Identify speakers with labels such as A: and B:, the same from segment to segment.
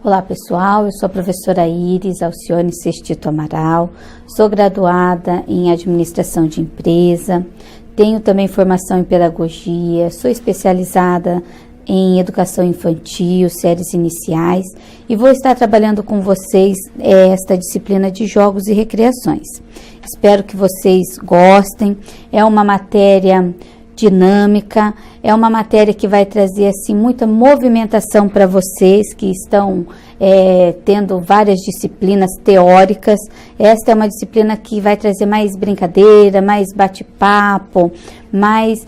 A: Olá pessoal, eu sou a professora Iris Alcione Sestito Amaral, sou graduada em Administração de Empresa, tenho também formação em Pedagogia, sou especializada em Educação Infantil, séries iniciais e vou estar trabalhando com vocês esta disciplina de Jogos e Recreações. Espero que vocês gostem, é uma matéria dinâmica, é uma matéria que vai trazer assim muita movimentação para vocês que estão tendo várias disciplinas teóricas. Esta é uma disciplina que vai trazer mais brincadeira, mais bate-papo, mais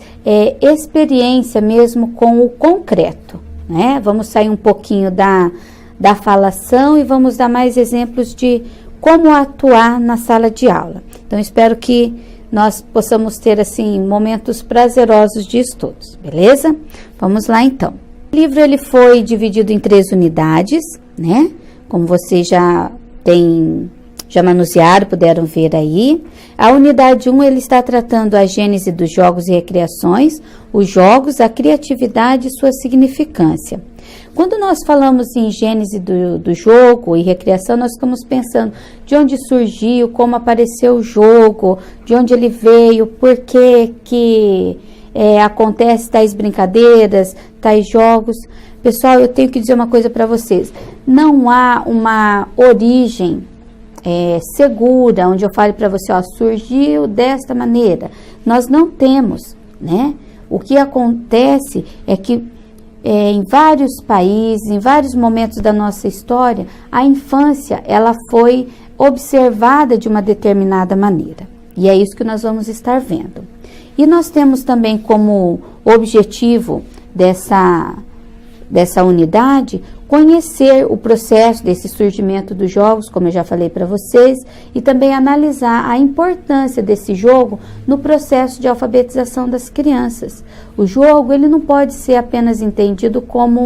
A: experiência mesmo com o concreto, né? Vamos sair um pouquinho da falação e vamos dar mais exemplos de como atuar na sala de aula. Então, espero que nós possamos ter, assim, momentos prazerosos de estudos, beleza? Vamos lá, então. O livro, ele foi dividido em 3 unidades, né? Como vocês já manusearam, puderam ver aí. A unidade 1, ele está tratando a gênese dos jogos e recreações, os jogos, a criatividade e sua significância. Quando nós falamos em gênese do jogo e recreação, nós ficamos pensando de onde surgiu, como apareceu o jogo, de onde ele veio, por que acontece tais brincadeiras, tais jogos. Pessoal, eu tenho que dizer uma coisa para vocês. Não há uma origem segura, onde eu fale para você, ó, surgiu desta maneira. Nós não temos, né? O que acontece é que em vários países, em vários momentos da nossa história, a infância ela foi observada de uma determinada maneira. E é isso que nós vamos estar vendo. E nós temos também como objetivo dessa unidade conhecer o processo desse surgimento dos jogos, como eu já falei para vocês, e também analisar a importância desse jogo no processo de alfabetização das crianças. O jogo, ele não pode ser apenas entendido como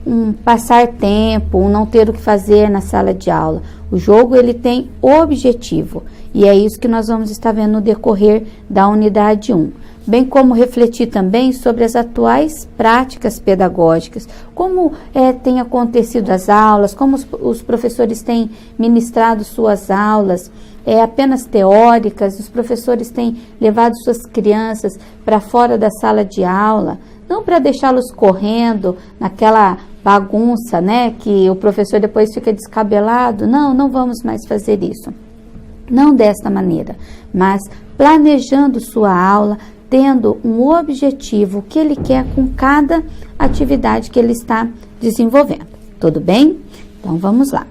A: um passar tempo, um não ter o que fazer na sala de aula. O jogo, ele tem objetivo, e é isso que nós vamos estar vendo no decorrer da unidade 1. Bem como refletir também sobre as atuais práticas pedagógicas, como tem acontecido as aulas, como os professores têm ministrado suas aulas, apenas teóricas, os professores têm levado suas crianças para fora da sala de aula, não para deixá-los correndo naquela bagunça, né, que o professor depois fica descabelado. Não vamos mais fazer isso. Não desta maneira, mas planejando sua aula, tendo um objetivo que ele quer com cada atividade que ele está desenvolvendo. Tudo bem? Então, vamos lá.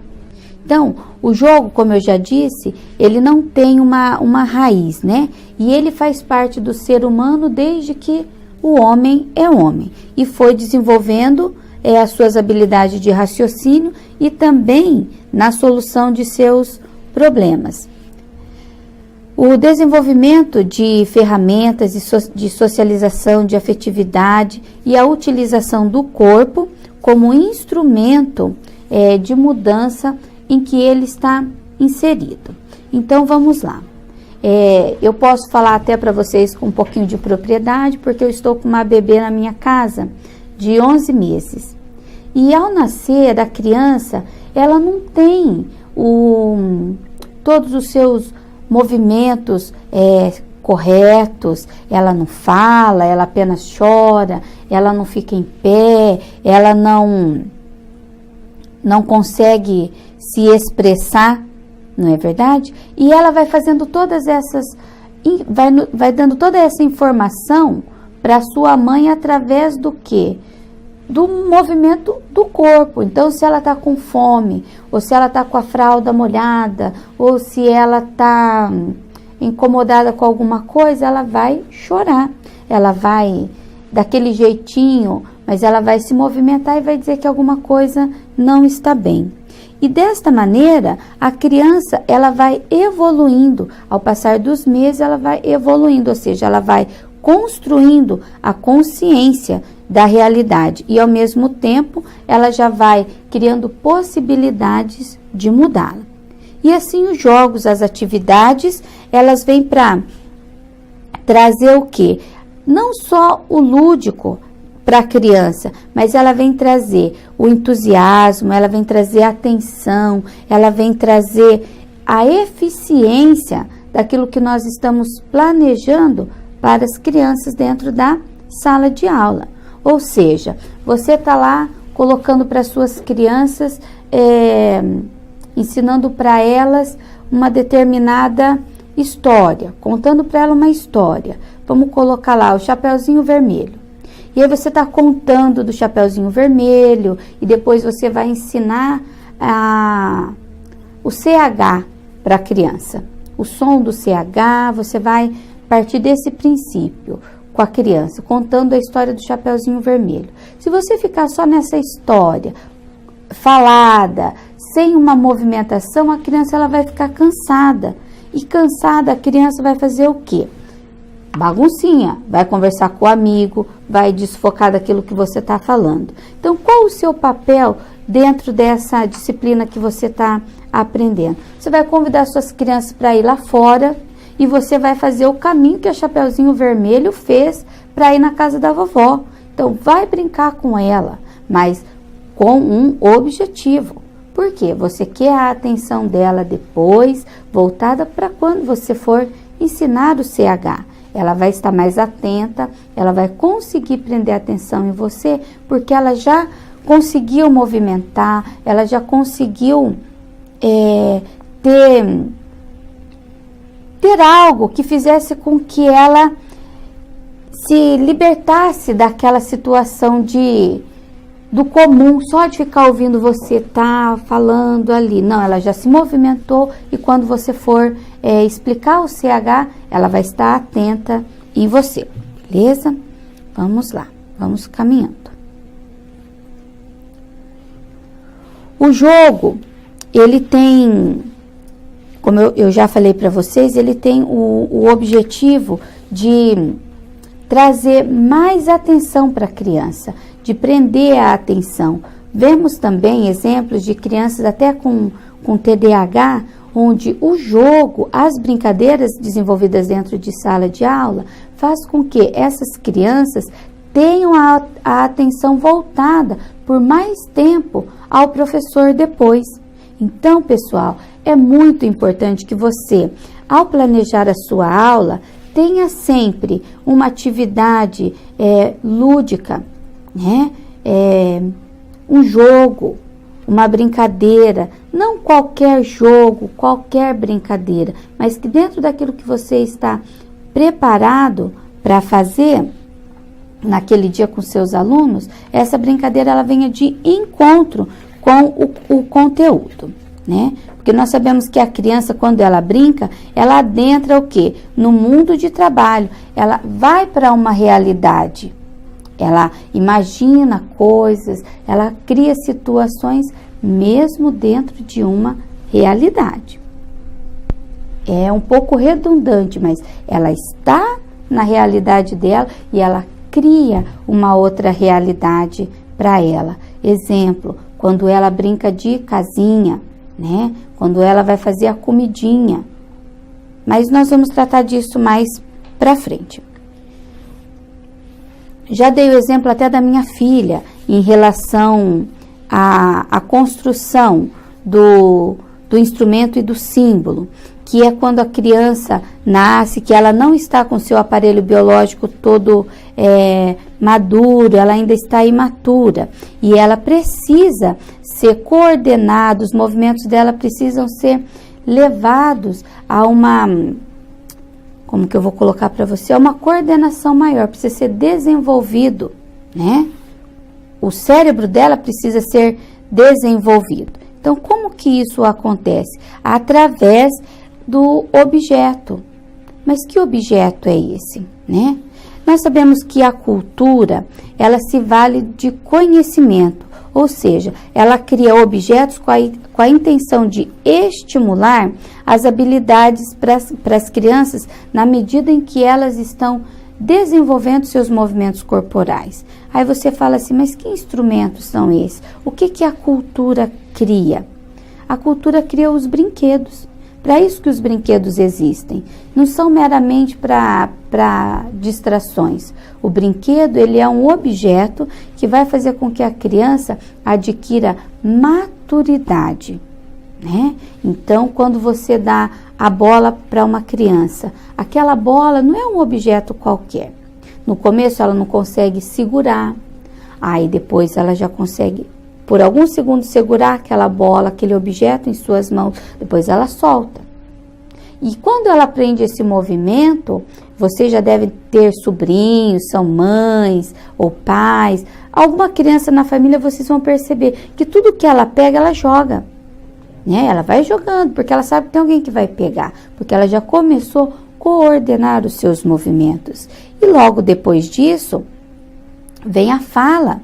A: Então, o jogo, como eu já disse, ele não tem uma raiz, né? E ele faz parte do ser humano desde que o homem é homem. E foi desenvolvendo as suas habilidades de raciocínio e também na solução de seus problemas. O desenvolvimento de ferramentas de socialização, de afetividade e a utilização do corpo como instrumento de mudança em que ele está inserido. Então, vamos lá. Eu posso falar até para vocês com um pouquinho de propriedade, porque eu estou com uma bebê na minha casa de 11 meses. E ao nascer, a criança, ela não tem todos os seus movimentos corretos, ela não fala, ela apenas chora, ela não fica em pé, ela não consegue se expressar, não é verdade? E ela vai fazendo todas essas, vai dando toda essa informação para sua mãe através do quê? Do movimento do corpo. Então, se ela está com fome, ou se ela está com a fralda molhada, ou se ela está incomodada com alguma coisa, ela vai chorar. Ela vai daquele jeitinho, mas ela vai se movimentar e vai dizer que alguma coisa não está bem. E desta maneira, a criança, ela vai evoluindo. Ao passar dos meses, ela vai evoluindo, ou seja, ela vai construindo a consciência da realidade e, ao mesmo tempo, ela já vai criando possibilidades de mudá-la. E assim os jogos, as atividades, elas vêm para trazer o quê? Não só o lúdico, para a criança, mas ela vem trazer o entusiasmo, ela vem trazer a atenção, ela vem trazer a eficiência daquilo que nós estamos planejando para as crianças dentro da sala de aula. Ou seja, você está lá colocando para suas crianças, ensinando para elas uma determinada história, contando para ela uma história. Vamos colocar lá o Chapeuzinho Vermelho. E aí você está contando do Chapeuzinho Vermelho e depois você vai ensinar o CH para a criança. O som do CH, você vai partir desse princípio com a criança, contando a história do Chapeuzinho Vermelho. Se você ficar só nessa história falada, sem uma movimentação, a criança ela vai ficar cansada. E cansada, a criança vai fazer o quê? Baguncinha, vai conversar com o amigo, vai desfocar daquilo que você está falando. Então, qual o seu papel dentro dessa disciplina que você está aprendendo? Você vai convidar suas crianças para ir lá fora e você vai fazer o caminho que a Chapeuzinho Vermelho fez para ir na casa da vovó. Então, vai brincar com ela, mas com um objetivo. Por quê? Você quer a atenção dela depois, voltada para quando você for ensinar o CH. Ela vai estar mais atenta, ela vai conseguir prender atenção em você, porque ela já conseguiu movimentar, ela já conseguiu ter algo que fizesse com que ela se libertasse daquela situação do comum, só de ficar ouvindo você falando ali. Não, ela já se movimentou e quando você for explicar o CH, ela vai estar atenta em você, beleza? Vamos lá, vamos caminhando. O jogo, ele tem, como eu já falei para vocês, ele tem o objetivo de trazer mais atenção para a criança, de prender a atenção. Vemos também exemplos de crianças até com TDAH, onde o jogo, as brincadeiras desenvolvidas dentro de sala de aula, faz com que essas crianças tenham a atenção voltada por mais tempo ao professor depois. Então, pessoal, é muito importante que você, ao planejar a sua aula, tenha sempre uma atividade lúdica, né? Um jogo, uma brincadeira, não qualquer jogo, qualquer brincadeira, mas que dentro daquilo que você está preparado para fazer naquele dia com seus alunos, essa brincadeira ela venha de encontro com o conteúdo, né? Porque nós sabemos que a criança, quando ela brinca, ela adentra o quê? No mundo de trabalho, ela vai para uma realidade. Ela imagina coisas, ela cria situações mesmo dentro de uma realidade. É um pouco redundante, mas ela está na realidade dela e ela cria uma outra realidade para ela. Exemplo, quando ela brinca de casinha, né? Quando ela vai fazer a comidinha. Mas nós vamos tratar disso mais para frente. Já dei o exemplo até da minha filha em relação à construção do instrumento e do símbolo, que é quando a criança nasce, que ela não está com seu aparelho biológico todo maduro, ela ainda está imatura e ela precisa ser coordenada, os movimentos dela precisam ser levados a uma, como que eu vou colocar para você, uma coordenação maior, precisa ser desenvolvido, né? O cérebro dela precisa ser desenvolvido. Então, como que isso acontece? Através do objeto. Mas que objeto é esse, né? Nós sabemos que a cultura, ela se vale de conhecimento, ou seja, ela cria objetos com a intenção de estimular as habilidades para as crianças na medida em que elas estão desenvolvendo seus movimentos corporais. Aí você fala assim, mas que instrumentos são esses? O que a cultura cria? A cultura cria os brinquedos, Para isso que os brinquedos existem. Não são meramente para distrações. O brinquedo, ele é um objeto que vai fazer com que a criança adquira maturidade, né? Então, quando você dá a bola para uma criança, aquela bola não é um objeto qualquer. No começo ela não consegue segurar, aí depois ela já consegue, por alguns segundos, segurar aquela bola, aquele objeto em suas mãos, depois ela solta. E quando ela aprende esse movimento, você já deve ter sobrinhos, são mães ou pais, alguma criança na família, vocês vão perceber que tudo que ela pega, ela joga. Né? Ela vai jogando, porque ela sabe que tem alguém que vai pegar, porque ela já começou a coordenar os seus movimentos. E logo depois disso, vem a fala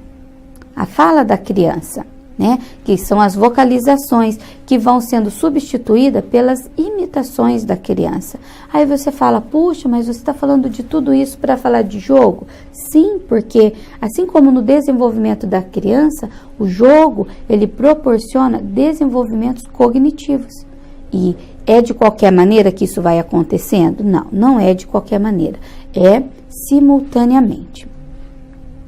A: da criança, né? Que são as vocalizações que vão sendo substituídas pelas imitações da criança. Aí você fala, puxa, mas você está falando de tudo isso para falar de jogo? Sim, porque assim como no desenvolvimento da criança, o jogo, ele proporciona desenvolvimentos cognitivos. E é de qualquer maneira que isso vai acontecendo? Não, não é de qualquer maneira, é simultaneamente.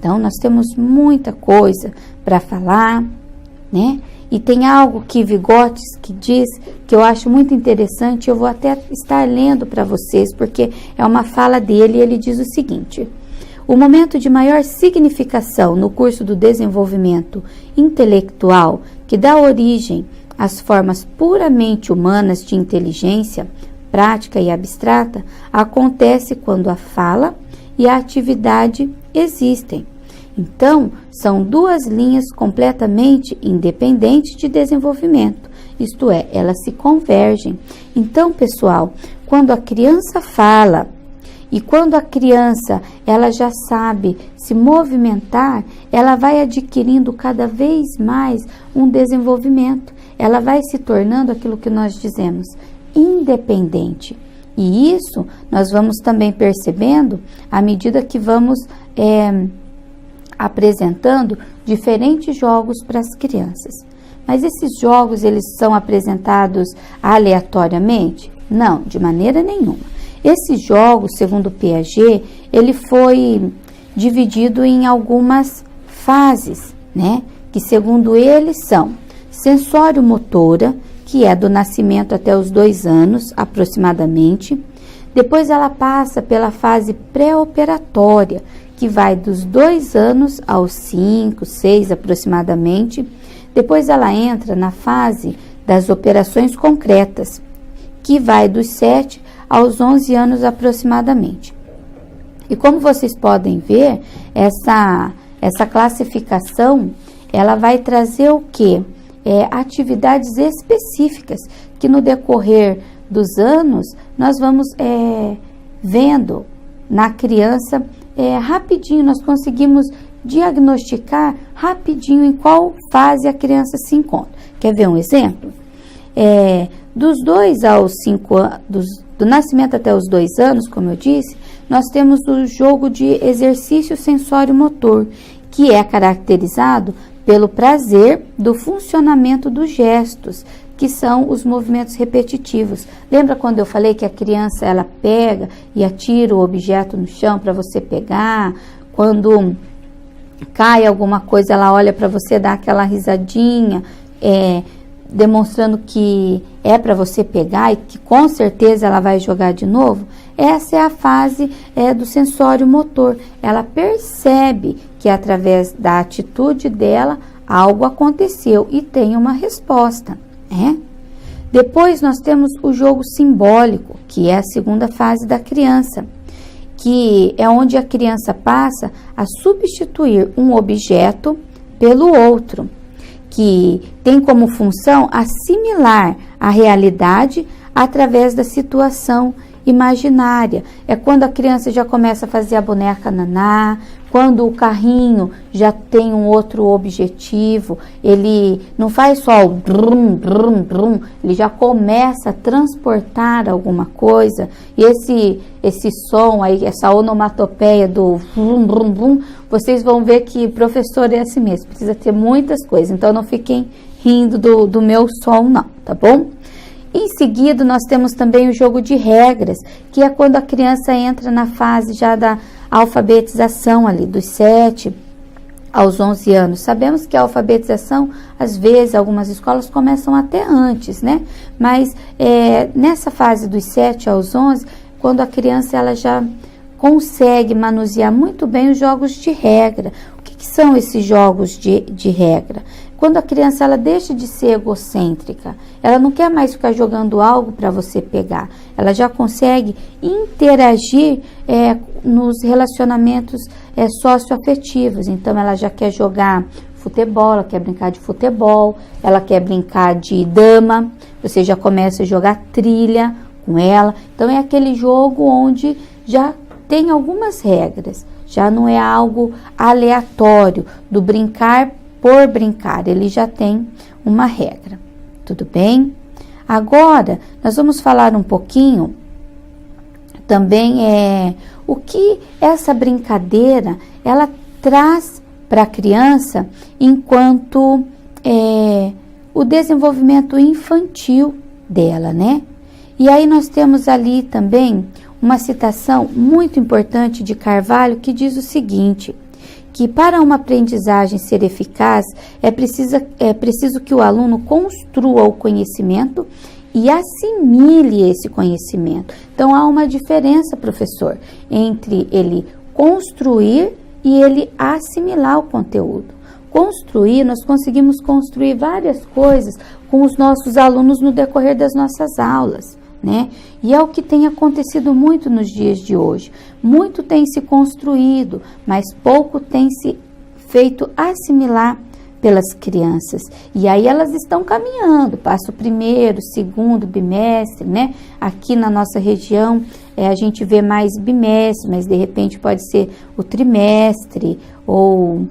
A: Então, nós temos muita coisa para falar, né? E tem algo que Vygotsky que diz, que eu acho muito interessante, eu vou até estar lendo para vocês, porque é uma fala dele, e ele diz o seguinte: o momento de maior significação no curso do desenvolvimento intelectual, que dá origem às formas puramente humanas de inteligência, prática e abstrata, acontece quando a fala e a atividade existem. Então, são duas linhas completamente independentes de desenvolvimento, isto é, elas se convergem. Então, pessoal, quando a criança fala e quando a criança ela já sabe se movimentar, ela vai adquirindo cada vez mais um desenvolvimento, ela vai se tornando aquilo que nós dizemos, independente. E isso nós vamos também percebendo à medida que vamos apresentando diferentes jogos para as crianças. Mas esses jogos, eles são apresentados aleatoriamente? Não, de maneira nenhuma. Esses jogos, segundo Piaget, ele foi dividido em algumas fases, né? Que segundo ele são sensório-motora, que é do nascimento até os 2 anos, aproximadamente. Depois ela passa pela fase pré-operatória, que vai dos 2 anos aos 5, 6 aproximadamente. Depois ela entra na fase das operações concretas, que vai dos 7 aos 11 anos aproximadamente. E como vocês podem ver, essa classificação, ela vai trazer o quê? Atividades específicas, que no decorrer dos anos, nós vamos vendo na criança rapidinho, nós conseguimos diagnosticar rapidinho em qual fase a criança se encontra. Quer ver um exemplo? Dos 2 aos 5 anos, do nascimento até os 2 anos, como eu disse, nós temos o jogo de exercício sensório-motor, que é caracterizado pelo prazer do funcionamento dos gestos, que são os movimentos repetitivos. Lembra quando eu falei que a criança ela pega e atira o objeto no chão para você pegar? Quando cai alguma coisa, ela olha para você, dá aquela risadinha, demonstrando que é para você pegar e que com certeza ela vai jogar de novo. Essa é a fase do sensório motor. Ela percebe que através da atitude dela algo aconteceu e tem uma resposta. Depois nós temos o jogo simbólico, que é a segunda fase da criança, que é onde a criança passa a substituir um objeto pelo outro, que tem como função assimilar a realidade através da situação imaginária. É quando a criança já começa a fazer a boneca naná, quando o carrinho já tem um outro objetivo, ele não faz só o brum, brum, brum, ele já começa a transportar alguma coisa. E esse som aí, essa onomatopeia do brum, brum, brum, vocês vão ver que professor é assim mesmo, precisa ter muitas coisas, então não fiquem rindo do meu som não, tá bom? Em seguida, nós temos também o jogo de regras, que é quando a criança entra na fase já da alfabetização ali, dos 7 aos 11 anos. Sabemos que a alfabetização, às vezes, algumas escolas começam até antes, né? Mas nessa fase dos 7 aos 11, quando a criança ela já consegue manusear muito bem os jogos de regra. O que são esses jogos de regra? Quando a criança ela deixa de ser egocêntrica, ela não quer mais ficar jogando algo para você pegar, ela já consegue interagir nos relacionamentos socioafetivos. Então ela já quer jogar futebol, ela quer brincar de futebol, ela quer brincar de dama, você já começa a jogar trilha com ela. Então é aquele jogo onde já tem algumas regras, já não é algo aleatório do brincar por brincar, ele já tem uma regra, tudo bem? Agora, nós vamos falar um pouquinho também o que essa brincadeira, ela traz para a criança enquanto o desenvolvimento infantil dela, né? E aí nós temos ali também uma citação muito importante de Carvalho que diz o seguinte, que para uma aprendizagem ser eficaz, é preciso que o aluno construa o conhecimento e assimile esse conhecimento. Então, há uma diferença, professor, entre ele construir e ele assimilar o conteúdo. Construir, nós conseguimos construir várias coisas com os nossos alunos no decorrer das nossas aulas, né? E é o que tem acontecido muito nos dias de hoje. Muito tem se construído, mas pouco tem se feito assimilar pelas crianças. E aí elas estão caminhando, passa o primeiro, segundo bimestre, né? Aqui na nossa região a gente vê mais bimestre, mas de repente pode ser o trimestre ou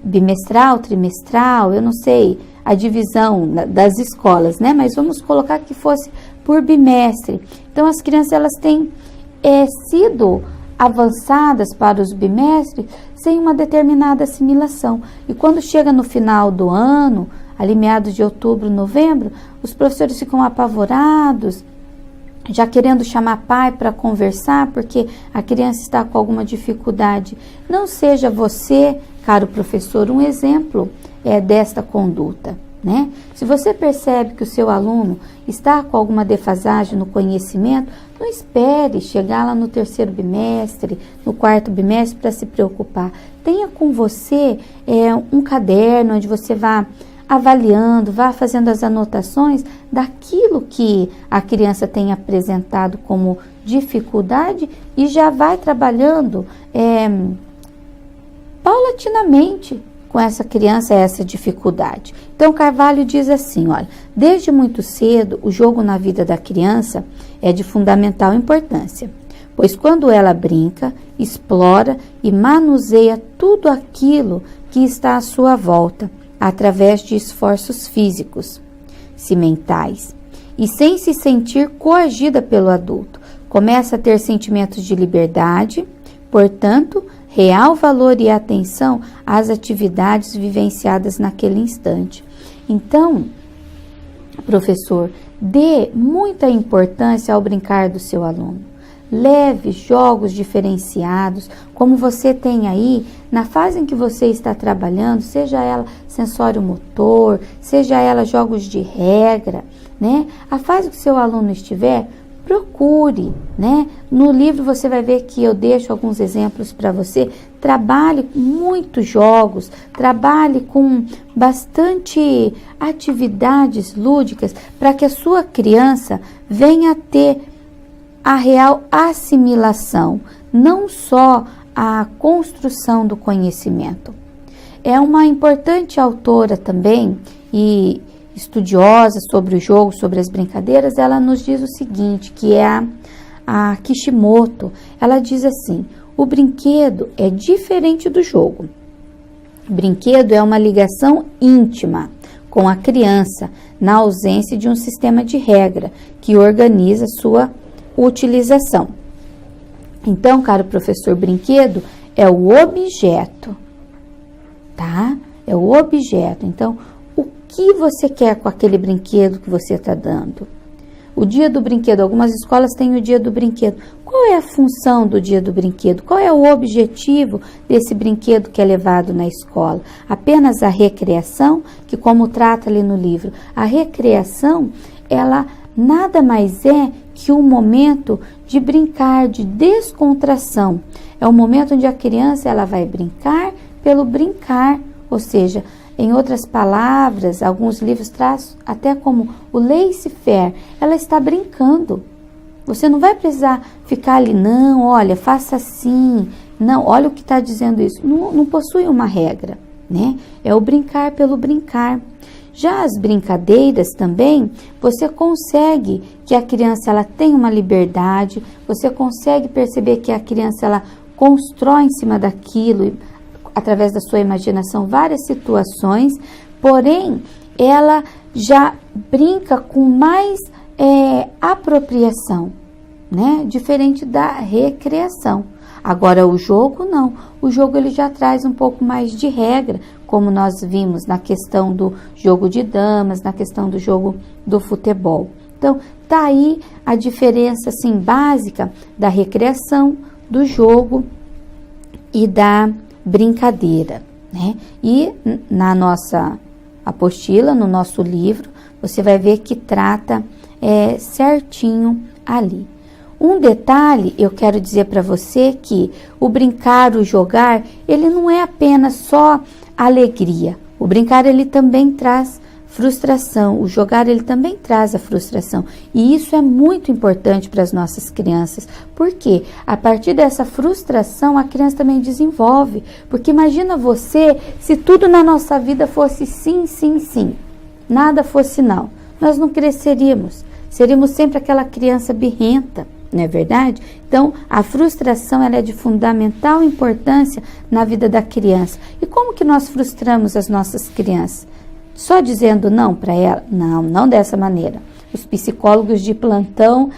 A: bimestral, trimestral, eu não sei a divisão das escolas, né? Mas vamos colocar que fosse por bimestre. Então as crianças elas têm sido avançadas para os bimestres sem uma determinada assimilação. E quando chega no final do ano, ali meados de outubro, novembro, os professores ficam apavorados, já querendo chamar pai para conversar, porque a criança está com alguma dificuldade. Não seja você, caro professor, um exemplo desta conduta, né? Se você percebe que o seu aluno está com alguma defasagem no conhecimento, não espere chegar lá no terceiro bimestre, no quarto bimestre para se preocupar. Tenha com você um caderno onde você vá avaliando, vá fazendo as anotações daquilo que a criança tem apresentado como dificuldade e já vai trabalhando paulatinamente com essa criança, essa dificuldade. Então, Carvalho diz assim, olha, desde muito cedo, o jogo na vida da criança é de fundamental importância, pois quando ela brinca, explora e manuseia tudo aquilo que está à sua volta, através de esforços físicos, se mentais, e sem se sentir coagida pelo adulto, começa a ter sentimentos de liberdade, portanto, real valor e atenção às atividades vivenciadas naquele instante. Então, professor, dê muita importância ao brincar do seu aluno. Leve jogos diferenciados, como você tem aí, na fase em que você está trabalhando, seja ela sensório-motor, seja ela jogos de regra, né? A fase que o seu aluno estiver, procure, né? No livro você vai ver que eu deixo alguns exemplos para você. Trabalhe com muitos jogos, trabalhe com bastante atividades lúdicas para que a sua criança venha a ter a real assimilação, não só a construção do conhecimento. É uma importante autora também e estudiosa sobre o jogo, sobre as brincadeiras, ela nos diz o seguinte, que é a Kishimoto. Ela diz assim, o brinquedo é diferente do jogo. O brinquedo é uma ligação íntima com a criança, na ausência de um sistema de regra que organiza sua utilização. Então, caro professor, brinquedo é o objeto, tá? É o objeto. Então, o que você quer com aquele brinquedo que você está dando? O dia do brinquedo, algumas escolas têm o dia do brinquedo. Qual é a função do dia do brinquedo? Qual é o objetivo desse brinquedo que é levado na escola? Apenas a recreação, que como trata ali no livro, a recreação, ela nada mais é que um momento de brincar, de descontração. É um momento onde a criança ela vai brincar pelo brincar, ou seja, em outras palavras, alguns livros trazem até como o laissez-faire, ela está brincando. Você não vai precisar ficar ali, não, olha, faça assim, não, olha o que está dizendo isso. Não possui uma regra, né? É o brincar pelo brincar. Já as brincadeiras também, você consegue que a criança ela tem uma liberdade, você consegue perceber que a criança ela constrói em cima daquilo, através da sua imaginação, várias situações, porém, ela já brinca com mais apropriação, né? Diferente da recreação. Agora, o jogo não. O jogo ele já traz um pouco mais de regra, como nós vimos na questão do jogo de damas, na questão do jogo do futebol. Então, tá aí a diferença assim, básica da recreação, do jogo e da brincadeira, né? E na nossa apostila, no nosso livro, você vai ver que trata certinho ali. Um detalhe, eu quero dizer para você que o brincar, o jogar, ele não é apenas só alegria. O brincar, ele também traz frustração. O jogar, ele também traz a frustração. E isso é muito importante para as nossas crianças. Porque a partir dessa frustração, a criança também desenvolve. Porque imagina você, se tudo na nossa vida fosse sim, sim, sim. Nada fosse não. Nós não cresceríamos. Seríamos sempre aquela criança birrenta. Não é verdade? Então, a frustração ela é de fundamental importância na vida da criança. E como que nós frustramos as nossas crianças? Só dizendo não para ela? Não, não dessa maneira. Os psicólogos de plantão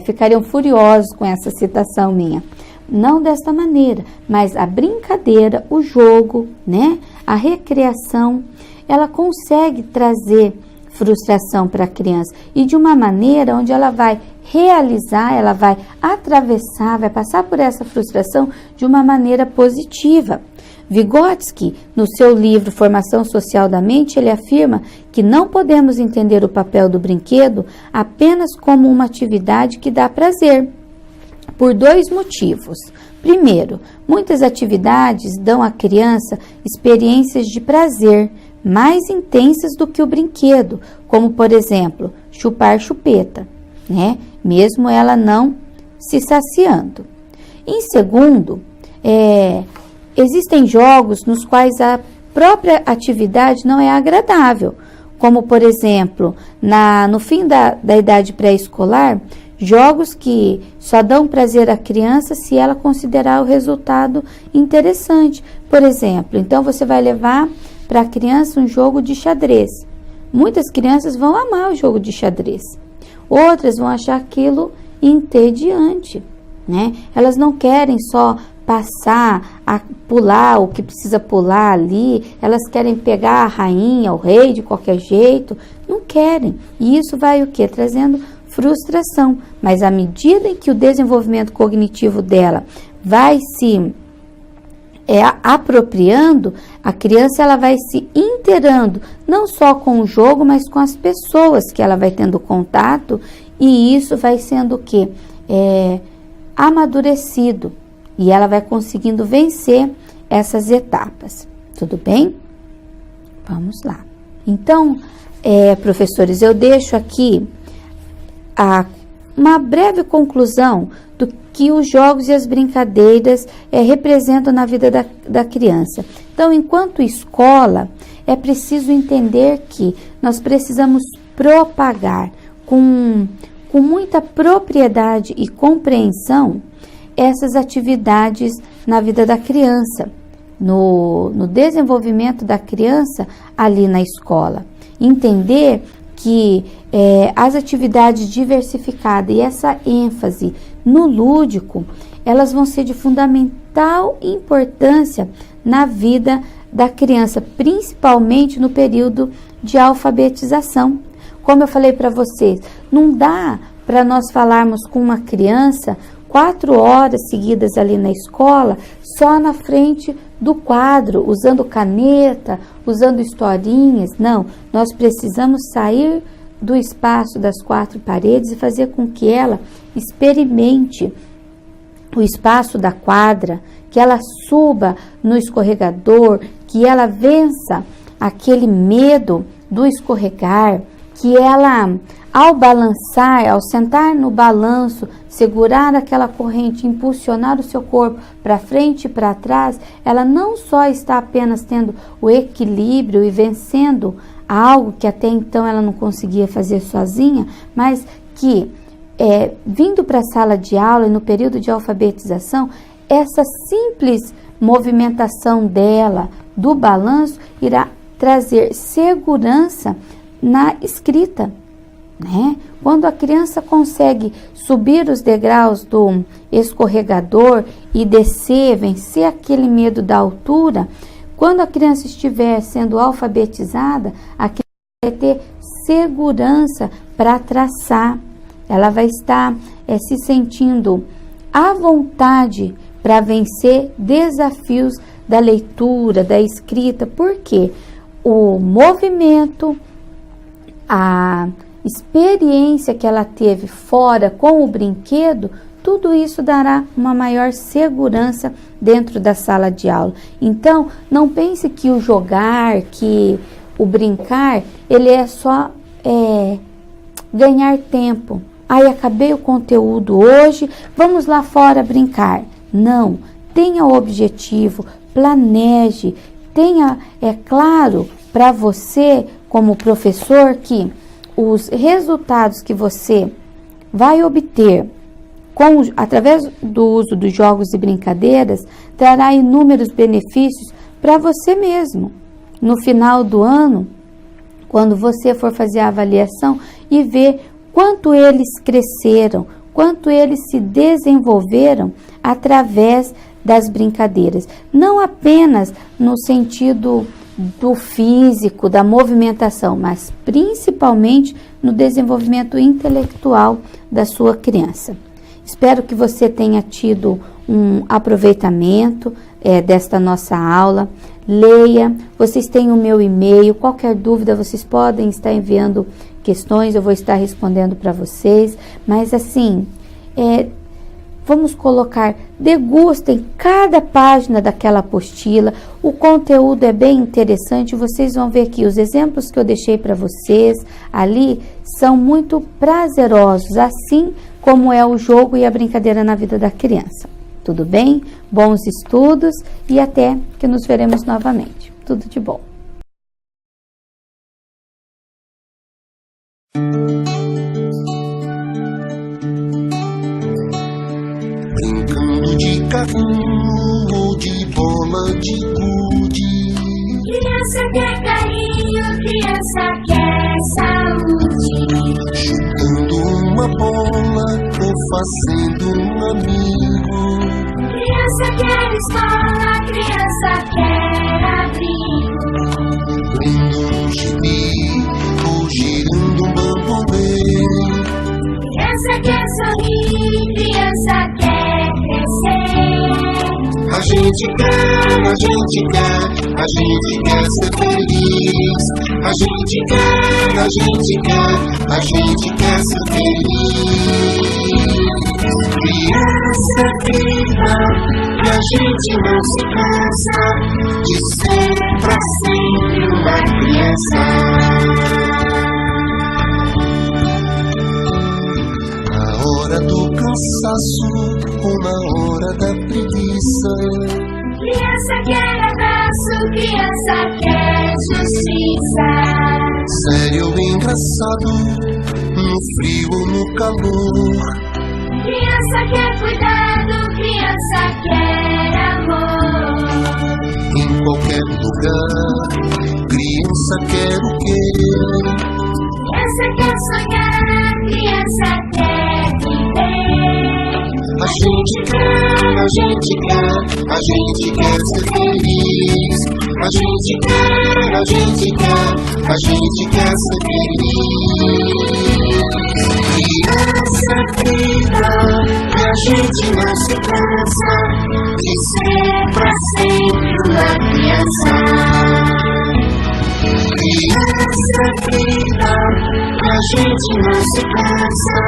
A: ficariam furiosos com essa citação minha. Não dessa maneira, mas a brincadeira, o jogo, né? A recreação, ela consegue trazer frustração para a criança e de uma maneira onde ela vai realizar, ela vai atravessar, vai passar por essa frustração de uma maneira positiva. Vygotsky, no seu livro Formação Social da Mente, ele afirma que não podemos entender o papel do brinquedo apenas como uma atividade que dá prazer, por dois motivos. Primeiro, muitas atividades dão à criança experiências de prazer mais intensas do que o brinquedo, como, por exemplo, chupar chupeta, né? Mesmo ela não se saciando. Em segundo, existem jogos nos quais a própria atividade não é agradável, como, por exemplo, no fim da idade pré-escolar, jogos que só dão prazer à criança se ela considerar o resultado interessante. Por exemplo, então você vai levar para a criança um jogo de xadrez. Muitas crianças vão amar o jogo de xadrez. Outras vão achar aquilo entediante, né? Elas não querem só passar a pular o que precisa pular ali, elas querem pegar a rainha, o rei de qualquer jeito, não querem. E isso vai o quê? Trazendo frustração. Mas à medida em que o desenvolvimento cognitivo dela vai se apropriando, a criança ela vai se inteirando, não só com o jogo, mas com as pessoas que ela vai tendo contato, e isso vai sendo o quê? Amadurecido, e ela vai conseguindo vencer essas etapas. Tudo bem? Vamos lá. Então, professores, eu deixo aqui uma breve conclusão do que os jogos e as brincadeiras representam na vida da criança. Então, enquanto escola, é preciso entender que nós precisamos propagar com muita propriedade e compreensão essas atividades na vida da criança, no desenvolvimento da criança ali na escola. Entender que as atividades diversificadas e essa ênfase no lúdico, elas vão ser de fundamental importância na vida da criança, principalmente no período de alfabetização. Como eu falei para vocês, não dá para nós falarmos com uma criança 4 horas seguidas ali na escola, só na frente do quadro, usando caneta, usando historinhas. Não, nós precisamos sair do espaço das 4 paredes e fazer com que ela experimente o espaço da quadra, que ela suba no escorregador, que ela vença aquele medo do escorregar, que ela, ao balançar, ao sentar no balanço, segurar aquela corrente, impulsionar o seu corpo para frente e para trás, ela não só está apenas tendo o equilíbrio e vencendo algo que até então ela não conseguia fazer sozinha, mas que vindo para a sala de aula e no período de alfabetização, essa simples movimentação dela do balanço irá trazer segurança na escrita, né? Quando a criança consegue subir os degraus do escorregador e descer, vencer aquele medo da altura, quando a criança estiver sendo alfabetizada, a criança vai ter segurança para traçar, ela vai estar se sentindo à vontade para vencer desafios da leitura, da escrita, porque o movimento, a experiência que ela teve fora com o brinquedo, tudo isso dará uma maior segurança dentro da sala de aula. Então, não pense que o jogar, que o brincar, ele é só ganhar tempo. Ai, acabei o conteúdo hoje, vamos lá fora brincar. Não, tenha o objetivo, planeje, tenha, claro, para você, como professor, que os resultados que você vai obter através do uso dos jogos e brincadeiras trará inúmeros benefícios para você mesmo. No final do ano, quando você for fazer a avaliação e ver quanto eles cresceram, quanto eles se desenvolveram através das brincadeiras. Não apenas no sentido do físico, da movimentação, mas principalmente no desenvolvimento intelectual da sua criança. Espero que você tenha tido um aproveitamento desta nossa aula. Leia, vocês têm o meu e-mail, qualquer dúvida vocês podem estar enviando questões, eu vou estar respondendo para vocês, mas assim, vamos colocar, degustem cada página daquela apostila, o conteúdo é bem interessante, vocês vão ver que os exemplos que eu deixei para vocês ali são muito prazerosos, assim como é o jogo e a brincadeira na vida da criança. Tudo bem? Bons estudos e até que nos veremos novamente. Tudo de bom.
B: Brincando de carrinho ou de bola de gude.
C: Criança quer carinho, criança quer saúde.
B: Chutando uma bola ou fazendo um amigo.
C: Criança quer escola, criança quer abrigo.
B: Lendo um gibi ou girando um bambolê.
C: Criança quer sorrir, criança quer crescer.
B: A gente quer ser feliz. A gente quer ser feliz. Criança viva, e a gente não se cansa de ser pra sempre uma criança. Na hora do cansaço ou na hora da preguiça.
C: Criança quer abraço, criança quer justiça.
B: Sério ou engraçado, no frio ou no calor.
C: Criança quer cuidado, criança quer amor.
B: Em qualquer lugar, criança quer o quê?
C: Criança quer sonhar, criança quer viver.
B: A gente quer, a gente quer, a gente quer ser feliz. A gente quer, a gente quer, a gente quer ser feliz. Criança querida, a gente não se cansa de ser pra sempre uma criança. Criança querida, a gente não se cansa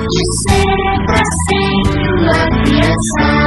B: de ser pra sempre uma criança.